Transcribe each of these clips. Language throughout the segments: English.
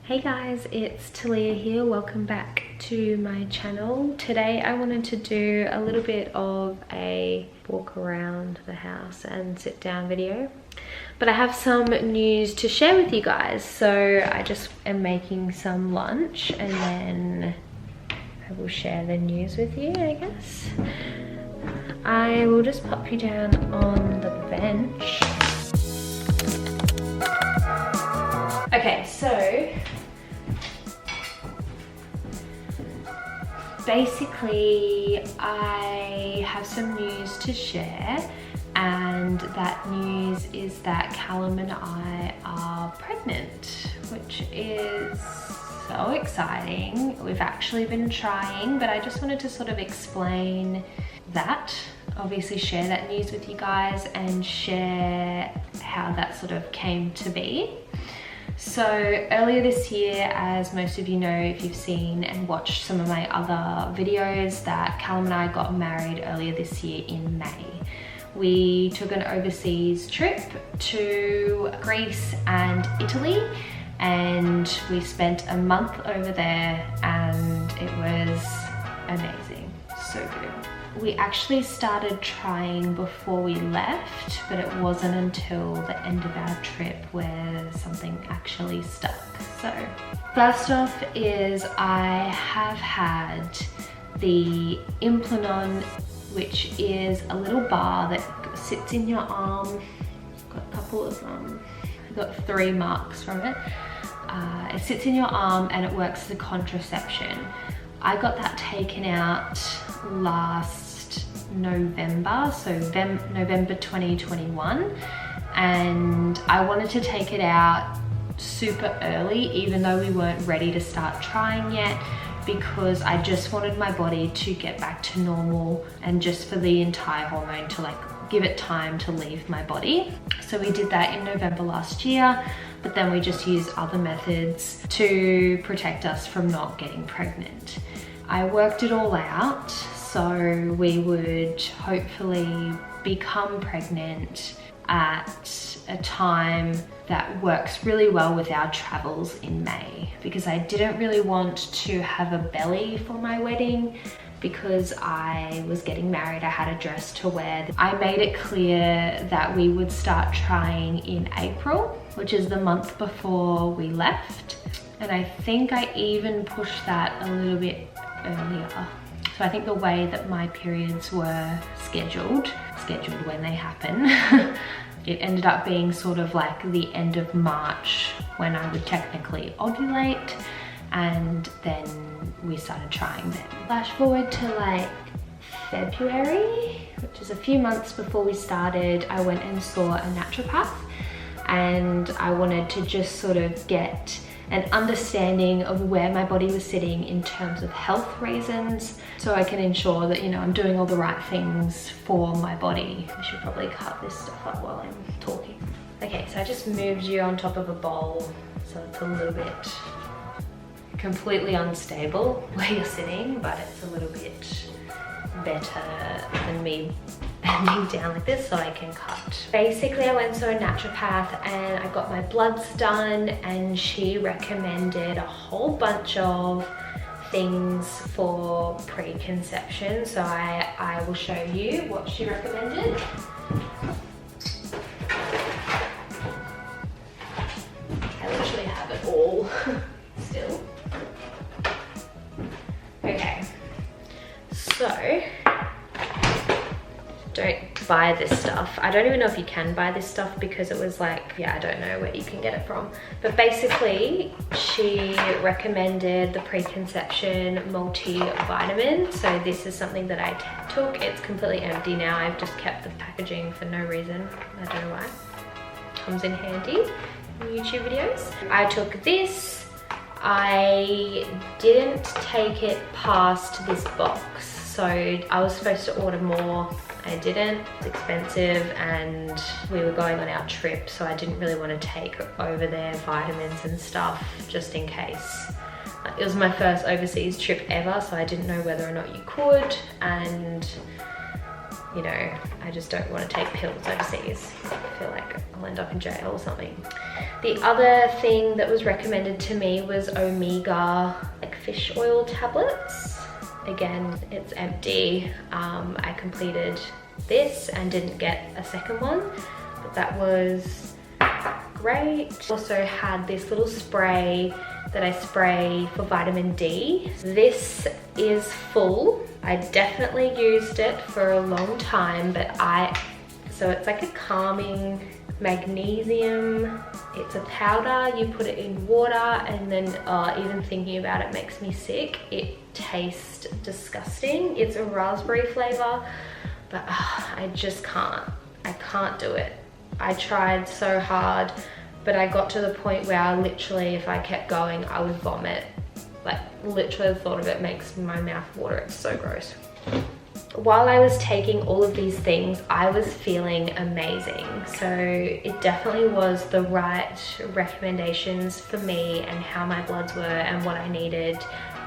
Hey guys, it's Dyalla here. Welcome back to my channel. Today I wanted to do a little bit of a walk around the house and sit down video. But I have some news to share with you guys. So I just am making some lunch and then I will share the news with you, I guess. I will just pop you down on the bench. Okay, so basically I have some news to share, and that news is that Callum and I are pregnant, which is so exciting. We've actually been trying, but I just wanted to sort of explain that, obviously share that news with you guys and share how that sort of came to be. So earlier this year, as most of you know if you've seen and watched some of my other videos, that Callum and I got married earlier this year in May. We took an overseas trip to Greece and Italy, and we spent a month over there and it was amazing, so good. We actually started trying before we left, but it wasn't until the end of our trip where something actually stuck. So first off is I have had the Implanon, which is a little bar that sits in your arm. Got a couple of I got 3 marks from it. It sits in your arm and it works as a contraception. I got that taken out last November, so November 2021, and I wanted to take it out super early, even though we weren't ready to start trying yet, because I just wanted my body to get back to normal and just for the entire hormone to give it time to leave my body. So we did that in November last year, but then we just used other methods to protect us from not getting pregnant. I worked it all out so we would hopefully become pregnant at a time that works really well with our travels in May, because I didn't really want to have a belly for my wedding because I was getting married. I had a dress to wear. I made it clear that we would start trying in April, which is the month before we left. And I think I even pushed that a little bit earlier. So I think the way that my periods were scheduled when they happen, it ended up being sort of like the end of March when I would technically ovulate, and then we started trying then. Flash forward to February, which is a few months before we started, I went and saw a naturopath, and I wanted to just sort of get an understanding of where my body was sitting in terms of health reasons, so I can ensure that, you know, I'm doing all the right things for my body. I should probably cut this stuff up while I'm talking. Okay, so I just moved you on top of a bowl, so it's a little bit completely unstable where you're sitting, but it's a little bit better than me bending down like this so I can cut. Basically, I went and saw a naturopath and I got my bloods done, and she recommended a whole bunch of things for preconception. So I will show you what she recommended. I literally have it all still. Okay, so don't buy this stuff. I don't even know if you can buy this stuff because it was yeah, I don't know where you can get it from. But basically, she recommended the Preconception multivitamin. So this is something that I took. It's completely empty now. I've just kept the packaging for no reason. I don't know why. Comes in handy in YouTube videos. I took this. I didn't take it past this box. So I was supposed to order more. I didn't. It's expensive and we were going on our trip, so I didn't really want to take over their vitamins and stuff just in case. It was my first overseas trip ever, so I didn't know whether or not you could, and you know, I just don't want to take pills overseas. I feel like I'll end up in jail or something. The other thing that was recommended to me was omega, like fish oil tablets. Again, it's empty. I completed this and didn't get a second one, but that was great. Also had this little spray that I spray for vitamin D. This is full. I definitely used it for a long time, but so it's like a calming magnesium. It's a powder, you put it in water, and then even thinking about it makes me sick. It tastes disgusting. It's a raspberry flavor, but I just can't. I can't do it. I tried so hard, but I got to the point where I literally, if I kept going, I would vomit. Like literally the thought of it makes my mouth water. It's so gross. While I was taking all of these things, I was feeling amazing. So it definitely was the right recommendations for me and how my bloods were and what I needed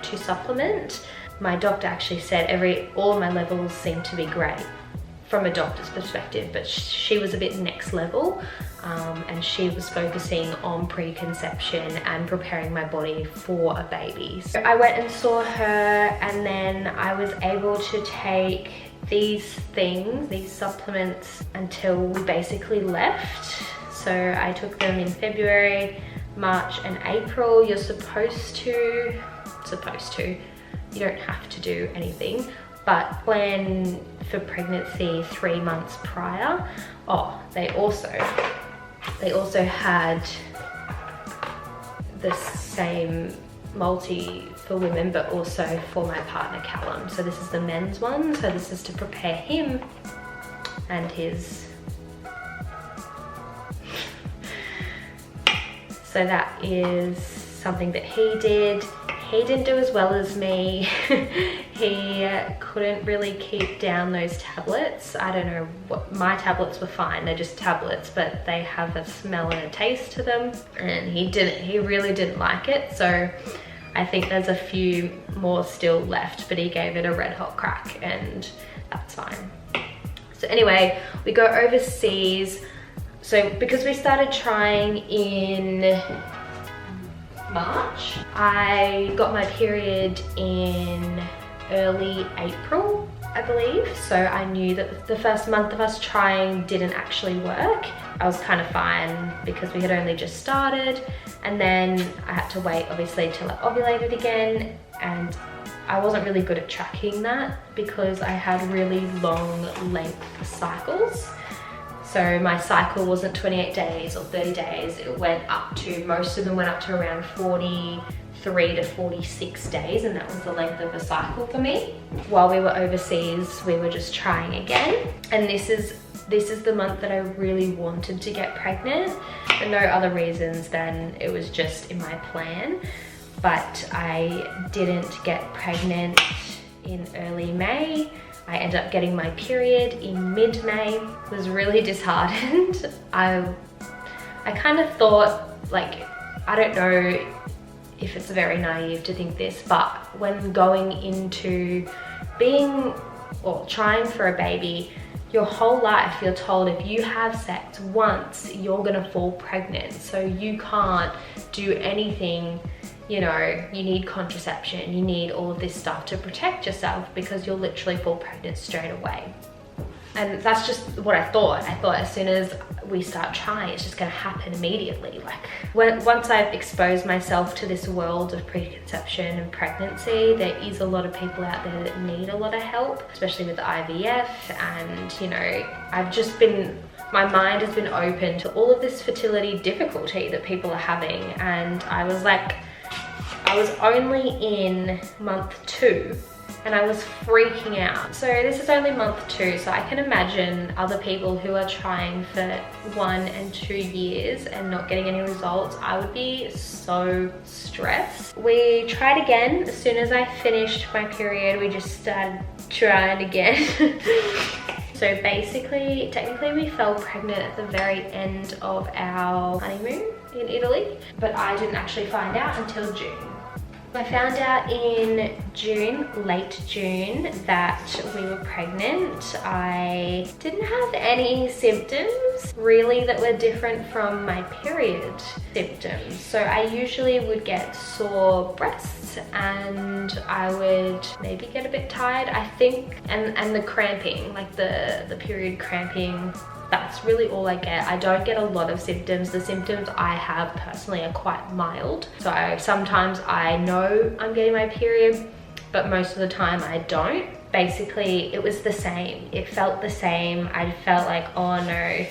to supplement. My doctor actually said all of my levels seemed to be great from a doctor's perspective, but she was a bit next level, and she was focusing on preconception and preparing my body for a baby. So I went and saw her, and then I was able to take these things, these supplements, until we basically left. So I took them in February, March and April. You're supposed to, you don't have to do anything, but plan for pregnancy 3 months prior. Oh, they also had the same multi for women, but also for my partner Callum. So this is the men's one. So this is to prepare him and his. So that is something that he did. He didn't do as well as me. He couldn't really keep down those tablets. I don't know what, my tablets were fine, they're just tablets, but they have a smell and a taste to them, and he really didn't like it. So I think there's a few more still left, but he gave it a red hot crack, and that's fine. So anyway, we go overseas. So because we started trying in March, I got my period in early April, I believe. So I knew that the first month of us trying didn't actually work. I was kind of fine because we had only just started, and then I had to wait obviously till I ovulated again, and I wasn't really good at tracking that because I had really long length cycles. So my cycle wasn't 28 days or 30 days. It went up to, most of them went up to around 43 to 46 days, and that was the length of a cycle for me. While we were overseas, we were just trying again. And this is the month that I really wanted to get pregnant, for no other reasons than it was just in my plan. But I didn't get pregnant in early May. I ended up getting my period in mid-May. Was really disheartened. I kind of thought, like, I don't know if it's very naive to think this, but when going into being or trying for a baby, your whole life you're told if you have sex once, you're gonna fall pregnant. So you can't do anything. You know, you need contraception, you need all of this stuff to protect yourself because you'll literally fall pregnant straight away. And that's just what I thought. I thought as soon as we start trying, it's just gonna happen immediately. Like once I've exposed myself to this world of preconception and pregnancy, there is a lot of people out there that need a lot of help, especially with IVF. And you know, my mind has been open to all of this fertility difficulty that people are having. And I was like, I was only in month 2 and I was freaking out. So this is only month 2, so I can imagine other people who are trying for 1 and 2 years and not getting any results. I would be so stressed. We tried again. As soon as I finished my period, we just started trying again. So basically, technically we fell pregnant at the very end of our honeymoon in Italy, but I didn't actually find out until June. I found out in June, late June, that we were pregnant. I didn't have any symptoms really that were different from my period symptoms. So I usually would get sore breasts and I would maybe get a bit tired, I think, and the cramping, like the period cramping. That's really all I get. I don't get a lot of symptoms. The symptoms I have personally are quite mild. So sometimes I know I'm getting my period, but most of the time I don't. Basically, it was the same. It felt the same. I felt like, oh no,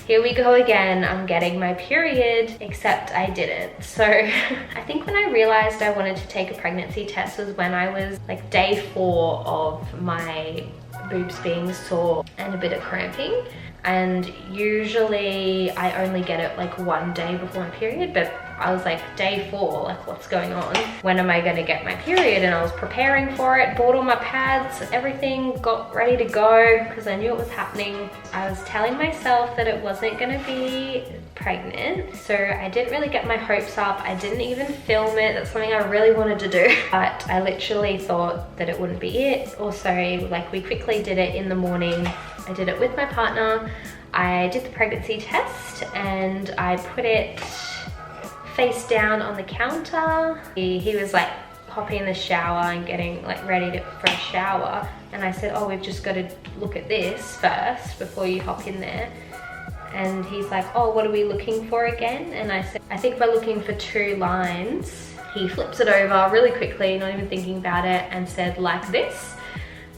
here we go again, I'm getting my period, except I didn't. So I think when I realized I wanted to take a pregnancy test was when I was like day 4 of my boobs being sore and a bit of cramping. And usually I only get it like 1 day before my period, but I was like, day 4, like what's going on? When am I gonna get my period? And I was preparing for it, bought all my pads, everything, got ready to go because I knew it was happening. I was telling myself that it wasn't gonna be pregnant, so I didn't really get my hopes up. I didn't even film it. That's something I really wanted to do, but I literally thought that it wouldn't be it. Also, like, we quickly did it in the morning. I did it with my partner. I did the pregnancy test and I put it face down on the counter. He was like hopping in the shower and getting like ready for a shower, and I said, oh, we've just got to look at this first before you hop in there. And he's like, oh, what are we looking for again? And I said, I think we're looking for 2 lines. He flips it over really quickly, not even thinking about it, and said, like this.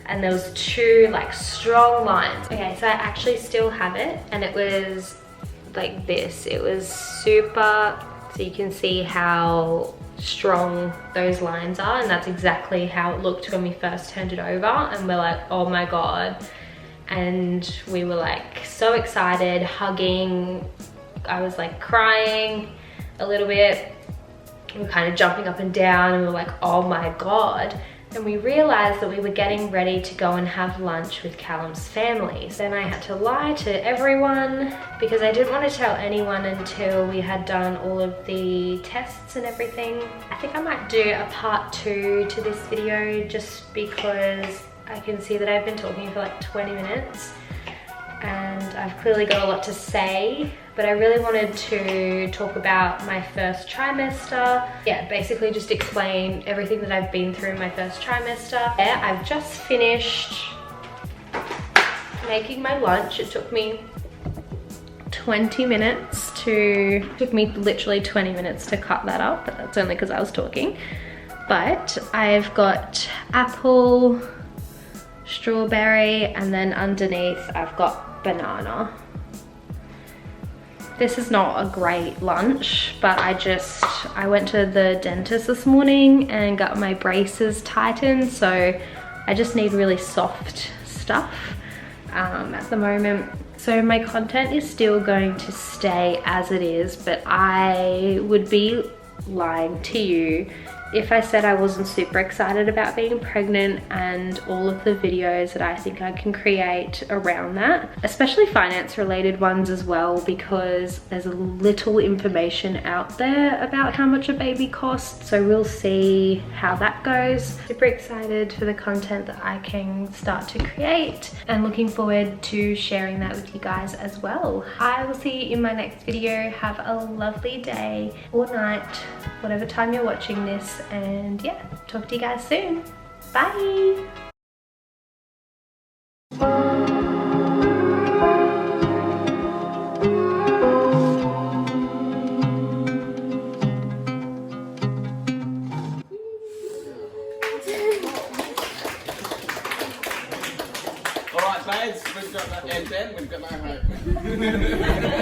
And there was 2 like strong lines. Okay, so I actually still have it, and it was like this. It was super, so you can see how strong those lines are, and that's exactly how it looked when we first turned it over. And we're like, oh my God. And we were like so excited, hugging. I was like crying a little bit. We were kind of jumping up and down, and we were like, oh my God. And we realized that we were getting ready to go and have lunch with Callum's family. Then I had to lie to everyone because I didn't want to tell anyone until we had done all of the tests and everything. I think I might do a part 2 to this video just because I can see that I've been talking for like 20 minutes and I've clearly got a lot to say, but I really wanted to talk about my first trimester. Yeah, basically just explain everything that I've been through in my first trimester. Yeah, I've just finished making my lunch. It took me 20 minutes to, took me literally 20 minutes to cut that up, but that's only because I was talking. But I've got apple, strawberry, and then underneath I've got banana. This is not a great lunch, but I went to the dentist this morning and got my braces tightened, so I just need really soft stuff at the moment. So my content is still going to stay as it is, but I would be lying to you if I said I wasn't super excited about being pregnant and all of the videos that I think I can create around that, especially finance related ones as well, because there's a little information out there about how much a baby costs. So we'll see how that goes. Super excited for the content that I can start to create and looking forward to sharing that with you guys as well. I will see you in my next video. Have a lovely day or night, whatever time you're watching this. And yeah, talk to you guys soon. Bye. Alright lads, we've got that end then, we've got no hope.